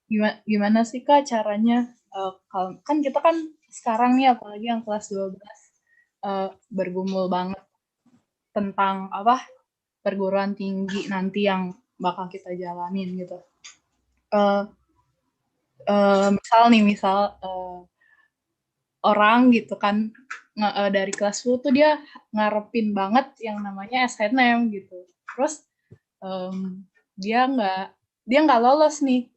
Gimana sih Kak caranya, kan kita kan sekarang nih apalagi yang kelas 12 bergumul banget tentang apa, perguruan tinggi nanti yang bakal kita jalanin gitu. Eee misal, orang gitu kan dari kelas 10 tuh dia ngarepin banget yang namanya SNM gitu. Terus, dia nggak lolos nih,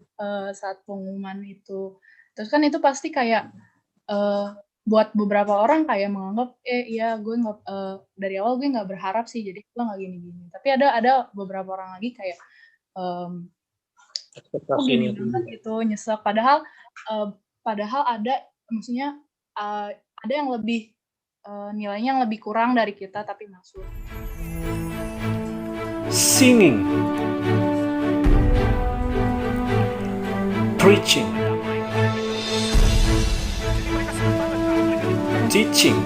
saat pengumuman itu. Terus kan itu pasti kayak, eee, buat beberapa orang kayak menganggap, iya gue nggak dari awal gue nggak berharap sih jadi gue nggak gini-gini. Tapi ada beberapa orang lagi kayak, mmm, kok Ekspektasinya gini tinggi. banget gitu, nyesek. Padahal ada maksudnya, eee, ada yang lebih, nilainya yang lebih kurang dari kita tapi masuk. Singing, preaching, teaching,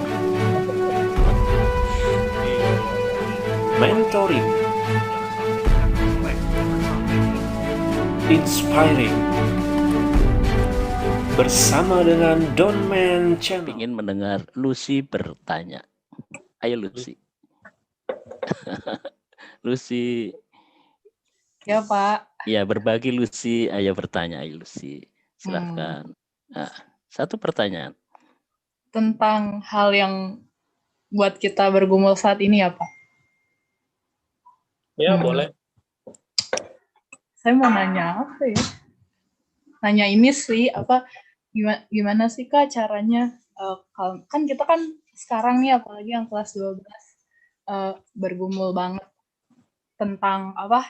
mentoring, inspiring. Bersama dengan Don Man Channel. Ingin mendengar Lucy bertanya. Ayo Lucy. Lucy. Ya Pak. Ya, berbagi Lucy. Ayo bertanya, ayo Lucy. Silahkan. Nah, satu pertanyaan. Tentang hal yang buat kita bergumul saat ini ya Pak? Ya, boleh. Saya mau nanya apa ya? Nanya ini sih, gimana sih Kak caranya, kan kita kan sekarang nih apalagi yang kelas 12 bergumul banget tentang apa,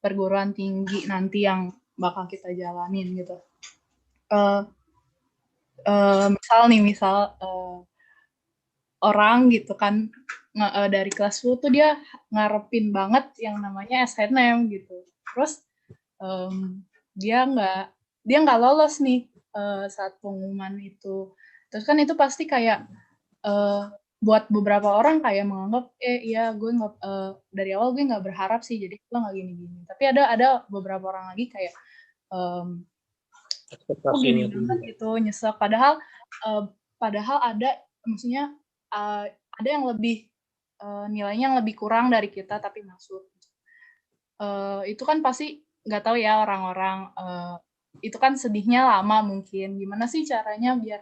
perguruan tinggi nanti yang bakal kita jalanin gitu. Misal orang gitu kan dari kelas 10 tuh dia ngarepin banget yang namanya SNM gitu. Terus, dia nggak lolos nih, saat pengumuman itu. Terus kan itu pasti kayak, buat beberapa orang kayak menganggap, iya gue nggak dari awal gue nggak berharap sih jadi gue nggak gini-gini. Tapi ada beberapa orang lagi kayak, kok Ekspektasinya gini tinggi. banget gitu, nyesek. Padahal ada maksudnya, ada yang lebih, nilainya yang lebih kurang dari kita tapi masuk. Itu kan pasti nggak tahu ya orang-orang, itu kan sedihnya lama mungkin. Gimana sih caranya biar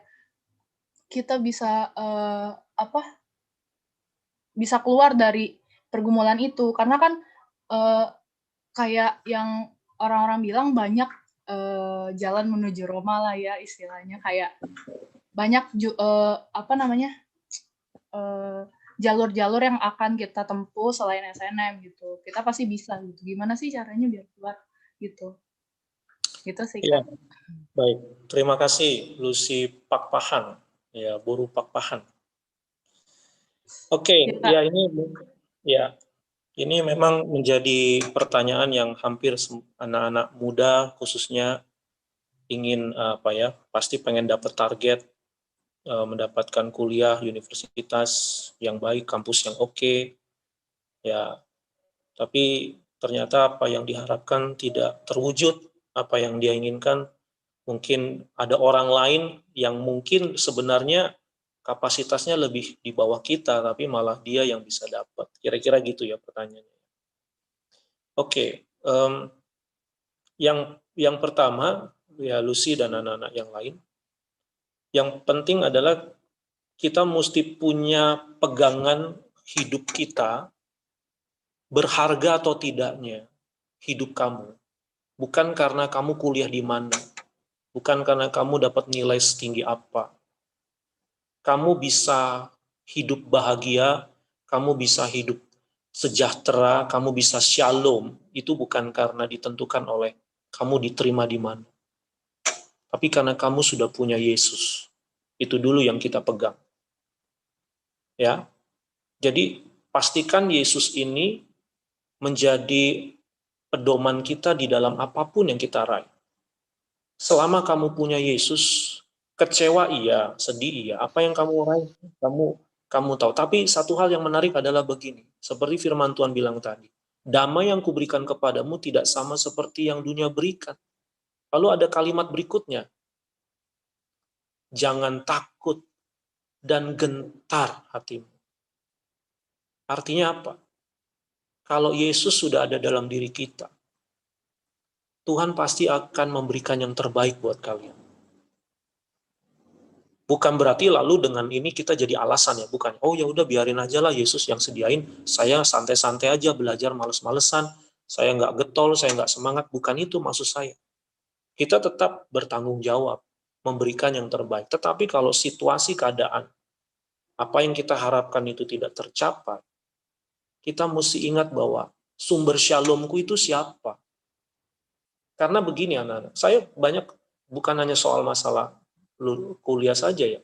kita bisa, bisa keluar dari pergumulan itu? Karena kan, eee, kayak yang orang-orang bilang banyak, jalan menuju Roma lah ya istilahnya, kayak banyak apa namanya, jalur-jalur yang akan kita tempuh selain SNM gitu. Kita pasti bisa gitu. Gimana sih caranya biar keluar gitu? Gitu sih, Ya, Kak. baik. Terima kasih Lucy Pakpahan. Ya, Buruh Pakpahan. Oke, Ya, Kak. ya ini memang menjadi pertanyaan yang hampir anak-anak muda khususnya ingin pasti pengen dapat target, mendapatkan kuliah universitas yang baik, kampus yang oke, ya. Tapi ternyata apa yang diharapkan tidak terwujud, apa yang dia inginkan. Mungkin ada orang lain yang mungkin sebenarnya kapasitasnya lebih di bawah kita, tapi malah dia yang bisa dapat. Kira-kira gitu ya pertanyaannya. Oke, yang pertama ya Lucy dan anak-anak yang lain, yang penting adalah kita mesti punya pegangan hidup kita, berharga atau tidaknya hidup kamu. Bukan karena kamu kuliah di mana, bukan karena kamu dapat nilai setinggi apa. Kamu bisa hidup bahagia, kamu bisa hidup sejahtera, kamu bisa shalom, itu bukan karena ditentukan oleh kamu diterima di mana. Tapi karena kamu sudah punya Yesus. Itu dulu yang kita pegang. Ya. Jadi pastikan Yesus ini menjadi pedoman kita di dalam apapun yang kita raih. Selama kamu punya Yesus, kecewa iya, sedih iya, apa yang kamu raih, kamu tahu. Tapi satu hal yang menarik adalah begini, seperti firman Tuhan bilang tadi, damai yang kuberikan kepadamu tidak sama seperti yang dunia berikan. Lalu ada kalimat berikutnya, jangan takut dan gentar hatimu. Artinya apa? Kalau Yesus sudah ada dalam diri kita, Tuhan pasti akan memberikan yang terbaik buat kalian. Bukan berarti lalu dengan ini kita jadi alasan ya, bukan. Oh ya udah biarin aja lah Yesus yang sediain, saya santai-santai aja belajar males-malesan, saya nggak getol, saya nggak semangat. Bukan itu maksud saya. Kita tetap bertanggung jawab, memberikan yang terbaik. Tetapi kalau situasi keadaan, apa yang kita harapkan itu tidak tercapai, kita mesti ingat bahwa sumber shalomku itu siapa. Karena begini anak-anak, saya banyak, bukan hanya soal masalah kuliah saja ya,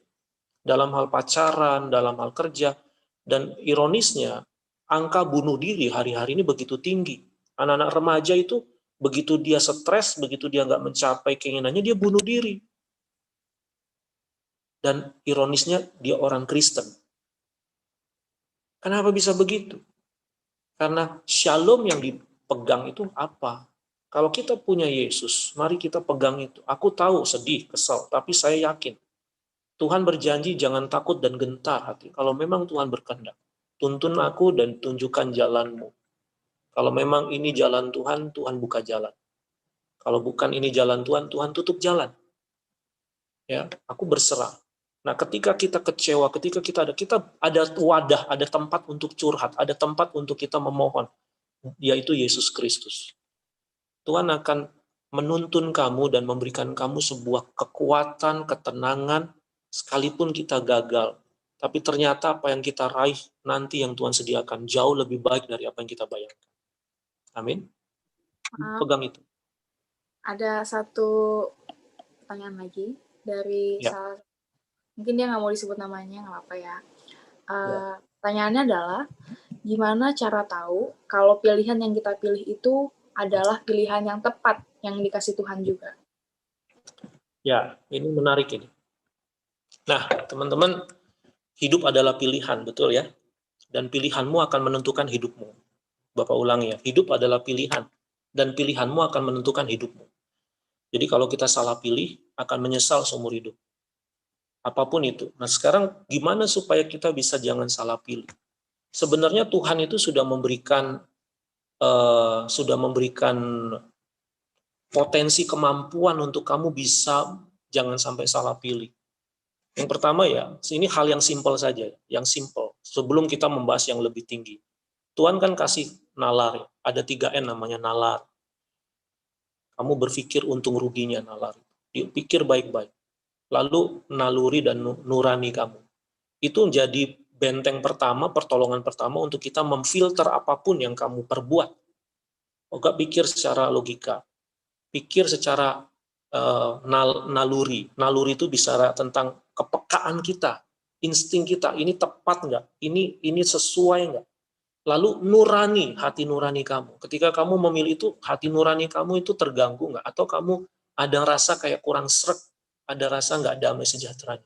dalam hal pacaran, dalam hal kerja, dan ironisnya, angka bunuh diri hari-hari ini begitu tinggi. Anak-anak remaja itu, begitu dia stres, begitu dia nggak mencapai keinginannya, dia bunuh diri. Dan ironisnya, dia orang Kristen. Kenapa bisa begitu? Karena shalom yang dipegang itu apa? Kalau kita punya Yesus, mari kita pegang itu. Aku tahu sedih, kesal, tapi saya yakin Tuhan berjanji jangan takut dan gentar hati. Kalau memang Tuhan berkehendak, tuntun aku dan tunjukkan jalanmu. Kalau memang ini jalan Tuhan, Tuhan buka jalan. Kalau bukan ini jalan Tuhan, Tuhan tutup jalan. Ya, aku berserah. Nah, ketika kita kecewa, ketika kita ada wadah, ada tempat untuk curhat, ada tempat untuk kita memohon, yaitu Yesus Kristus. Tuhan akan menuntun kamu dan memberikan kamu sebuah kekuatan, ketenangan, sekalipun kita gagal. Tapi ternyata apa yang kita raih nanti yang Tuhan sediakan jauh lebih baik dari apa yang kita bayangkan. Amin. Pegang itu. Ada satu pertanyaan lagi dari salah, mungkin dia nggak mau disebut namanya, nggak apa-apa ya. Pertanyaannya adalah, gimana cara tahu kalau pilihan yang kita pilih itu adalah pilihan yang tepat, yang dikasih Tuhan juga? Ya, ini menarik ini. Nah, teman-teman, hidup adalah pilihan, betul ya? Dan pilihanmu akan menentukan hidupmu. Bapak ulangi ya, hidup adalah pilihan. Dan pilihanmu akan menentukan hidupmu. Jadi kalau kita salah pilih, akan menyesal seumur hidup. Apapun itu. Nah sekarang gimana supaya kita bisa jangan salah pilih? Sebenarnya Tuhan itu sudah memberikan potensi kemampuan untuk kamu bisa jangan sampai salah pilih. Yang pertama ya, ini hal yang simpel saja, yang simpel. Sebelum kita membahas yang lebih tinggi. Tuhan kan kasih nalar, ada 3N namanya nalar. Kamu berpikir untung ruginya nalar. Pikir baik-baik. Lalu naluri dan nurani kamu. Itu menjadi benteng pertama, pertolongan pertama untuk kita memfilter apapun yang kamu perbuat. Enggak pikir secara logika. Pikir secara naluri. Naluri itu bicara tentang kepekaan kita, insting kita. Ini tepat nggak? Ini sesuai nggak? Lalu nurani, hati nurani kamu. Ketika kamu memilih itu, hati nurani kamu itu terganggu nggak? Atau kamu ada rasa kayak kurang sreg, ada rasa nggak damai sejahteranya?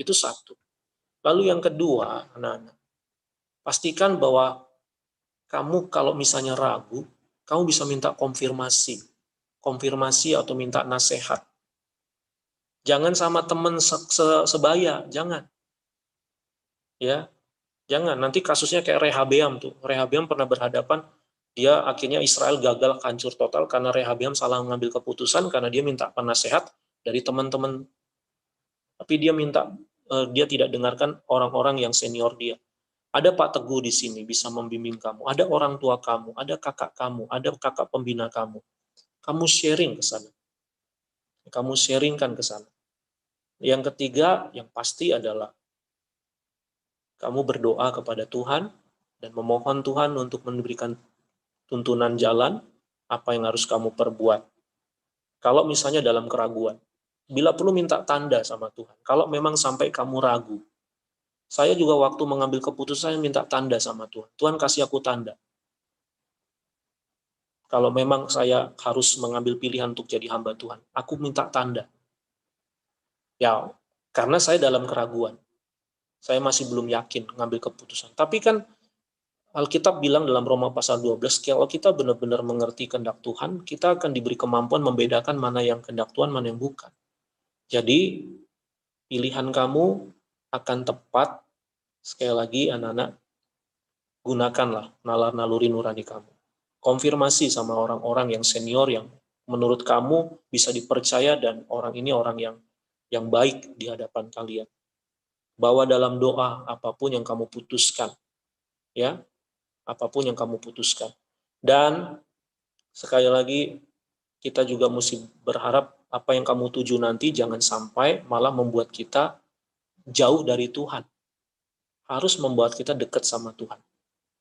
Itu satu. Lalu yang kedua, anak-anak, pastikan bahwa kamu kalau misalnya ragu, kamu bisa minta konfirmasi atau minta nasihat. Jangan sama teman sebaya, jangan. Ya, jangan. Nanti kasusnya kayak Rehabeam tuh. Rehabeam pernah berhadapan, dia akhirnya Israel gagal hancur total karena Rehabeam salah mengambil keputusan karena dia minta penasehat dari teman-teman. Tapi dia tidak dengarkan orang-orang yang senior dia. Ada Pak Teguh di sini bisa membimbing kamu. Ada orang tua kamu, ada kakak kamu, ada kakak pembina kamu. Kamu sharing ke sana. Kamu sharingkan ke sana. Yang ketiga, yang pasti adalah kamu berdoa kepada Tuhan dan memohon Tuhan untuk memberikan tuntunan jalan apa yang harus kamu perbuat. Kalau misalnya dalam keraguan, bila perlu minta tanda sama Tuhan. Kalau memang sampai kamu ragu, saya juga waktu mengambil keputusan minta tanda sama Tuhan. Tuhan kasih aku tanda. Kalau memang saya harus mengambil pilihan untuk jadi hamba Tuhan, aku minta tanda. Ya, karena saya dalam keraguan. Saya masih belum yakin mengambil keputusan. Tapi kan Alkitab bilang dalam Roma pasal 12, kalau kita benar-benar mengerti kehendak Tuhan, kita akan diberi kemampuan membedakan mana yang kehendak Tuhan, mana yang bukan. Jadi, pilihan kamu akan tepat. Sekali lagi, anak-anak, gunakanlah nalar naluri nurani kamu. Konfirmasi sama orang-orang yang senior, yang menurut kamu bisa dipercaya, dan orang ini orang yang baik di hadapan kalian. Bawa dalam doa apapun yang kamu putuskan. Ya, apapun yang kamu putuskan. Dan sekali lagi, kita juga mesti berharap apa yang kamu tuju nanti jangan sampai malah membuat kita jauh dari Tuhan. Harus membuat kita dekat sama Tuhan.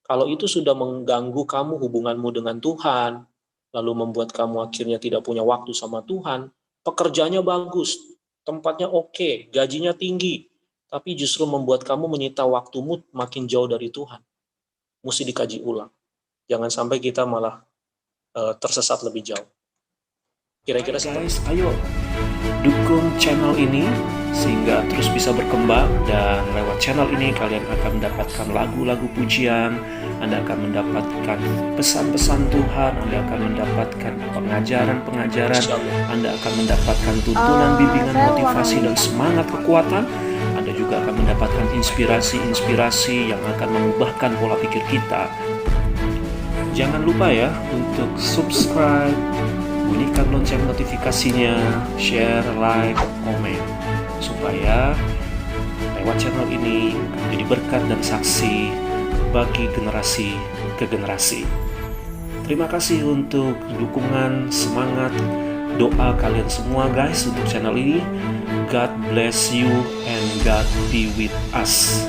Kalau itu sudah mengganggu kamu hubunganmu dengan Tuhan, lalu membuat kamu akhirnya tidak punya waktu sama Tuhan, pekerjaannya bagus, tempatnya oke, gajinya tinggi, tapi justru membuat kamu menyita waktumu makin jauh dari Tuhan. Mesti dikaji ulang. Jangan sampai kita malah tersesat lebih jauh. Kira-kira guys, ayo dukung channel ini sehingga terus bisa berkembang, dan lewat channel ini kalian akan mendapatkan lagu-lagu pujian, Anda akan mendapatkan pesan-pesan Tuhan, Anda akan mendapatkan pengajaran-pengajaran, Anda akan mendapatkan tuntunan, bimbingan, motivasi, dan semangat kekuatan. Anda juga akan mendapatkan inspirasi-inspirasi yang akan mengubahkan pola pikir kita. Jangan lupa ya untuk subscribe, bunyikan lonceng notifikasinya, share, like, komen, supaya lewat channel ini menjadi berkat dan saksi bagi generasi ke generasi. Terima kasih untuk dukungan, semangat, doa kalian semua guys untuk channel ini. God bless you and God be with us.